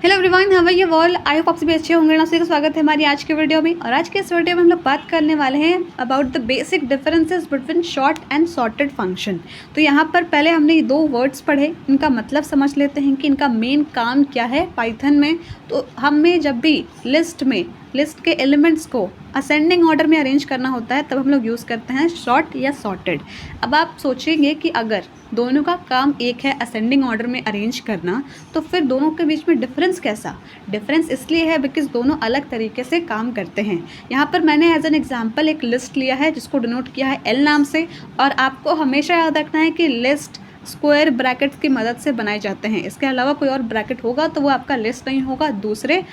Hello everyone, how are you all? I hope आप सभी अच्छे होंगे ना। सभी का स्वागत है हमारी आज के वीडियो में। और आज के इस वीडियो में हम लोग बात करने वाले हैं about the basic differences between short and sorted function. तो यहाँ पर पहले हमने ये दो वर्ड्स पढ़े, इनका मतलब समझ लेते हैं कि इनका मेन काम क्या है पाइथन में। तो हमें जब भी लिस्ट के एलिमेंट्स को असेंडिंग ऑर्डर में अरेंज करना होता है तब हम लोग यूज़ करते हैं शॉर्ट या सॉर्टेड। अब आप सोचेंगे कि अगर दोनों का काम एक है असेंडिंग ऑर्डर में अरेंज करना, तो फिर दोनों के बीच में डिफरेंस कैसा? डिफरेंस इसलिए है बिकॉज दोनों अलग तरीके से काम करते हैं। यहाँ पर मैंने एज एन एग्जांपल एक लिस्ट लिया है जिसको डिनोट किया है एल नाम से। और आपको हमेशा याद रखना है कि लिस्ट स्क्वायर ब्रैकेट्स की मदद से बनाए जाते हैं। इसके अलावा कोई और ब्रैकेट होगा तो वो आपका लिस्ट नहीं होगा, दूसरे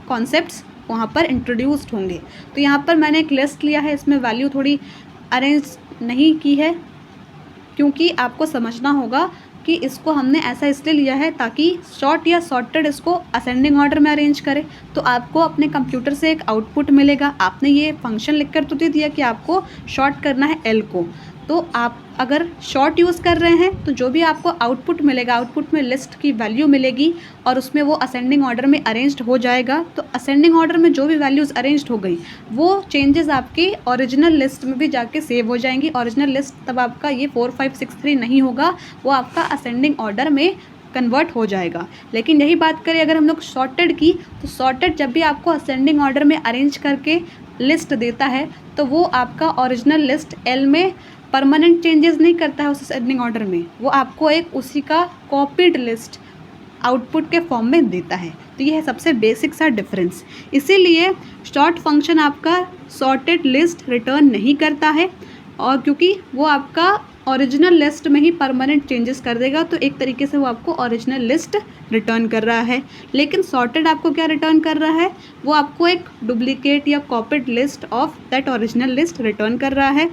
कॉन्सेप्ट्स वहाँ पर इंट्रोड्यूस्ड होंगे। तो यहाँ पर मैंने एक लिस्ट लिया है, इसमें वैल्यू थोड़ी अरेंज नहीं की है क्योंकि आपको समझना होगा कि इसको हमने ऐसा इसलिए लिया है ताकि शॉर्ट या सॉर्टेड इसको असेंडिंग ऑर्डर में अरेंज करे। तो आपको अपने कंप्यूटर से एक आउटपुट मिलेगा। आपने ये फंक्शन लिखकर तो दे दिया कि आपको शॉर्ट करना है एल को, तो आप अगर शॉर्ट यूज़ कर रहे हैं तो जो भी आपको आउटपुट मिलेगा, आउटपुट में लिस्ट की वैल्यू मिलेगी और उसमें वो असेंडिंग ऑर्डर में अरेंज्ड हो जाएगा। तो असेंडिंग ऑर्डर में जो भी वैल्यूज़ अरेंज्ड हो गई वो चेंजेस आपकी ओरिजिनल लिस्ट में भी जाके सेव हो जाएंगी। ओरिजिनल लिस्ट तब आपका ये 4 5 6 3 नहीं होगा, वो आपका असेंडिंग ऑर्डर में कन्वर्ट हो जाएगा। लेकिन यही बात करें अगर हम लोग सॉर्टेड की, तो सॉर्टेड जब भी आपको असेंडिंग ऑर्डर में अरेंज करके लिस्ट देता है तो वो आपका ओरिजिनल लिस्ट एल में परमानेंट चेंजेस नहीं करता है उस असेंडिंग ऑर्डर में, वो आपको एक उसी का कॉपीड लिस्ट आउटपुट के फॉर्म में देता है। तो ये है सबसे बेसिक सा डिफरेंस। इसीलिए शॉर्ट फंक्शन आपका सॉर्टेड लिस्ट रिटर्न नहीं करता है, और क्योंकि वो आपका ओरिजिनल लिस्ट में ही परमानेंट चेंजेस कर देगा, तो एक तरीके से वो आपको ओरिजिनल लिस्ट रिटर्न कर रहा है। लेकिन सॉर्टेड आपको क्या रिटर्न कर रहा है? वो आपको एक डुप्लीकेट या copied list of that original list return कर रहा है।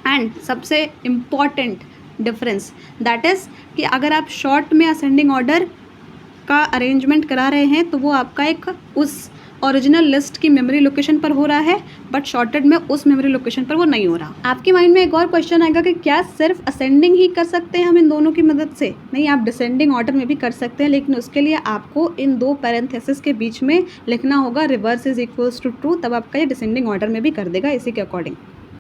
एंड सबसे इम्पॉर्टेंट डिफरेंस दैट इज़ कि अगर आप शॉर्ट में असेंडिंग ऑर्डर का अरेंजमेंट करा रहे हैं तो वो आपका एक उस ओरिजिनल लिस्ट की मेमोरी लोकेशन पर हो रहा है, बट शॉर्टेड में उस मेमोरी लोकेशन पर वो नहीं हो रहा। आपके माइंड में एक और क्वेश्चन आएगा कि क्या सिर्फ असेंडिंग ही कर सकते हैं हम इन दोनों की मदद से? नहीं, आप डिसेंडिंग ऑर्डर में भी कर सकते हैं, लेकिन उसके लिए आपको इन दो पैरेंथेसिस के बीच में लिखना होगा reverse is equals to true, तब आपका ये डिसेंडिंग ऑर्डर में भी कर देगा इसी के अकॉर्डिंग।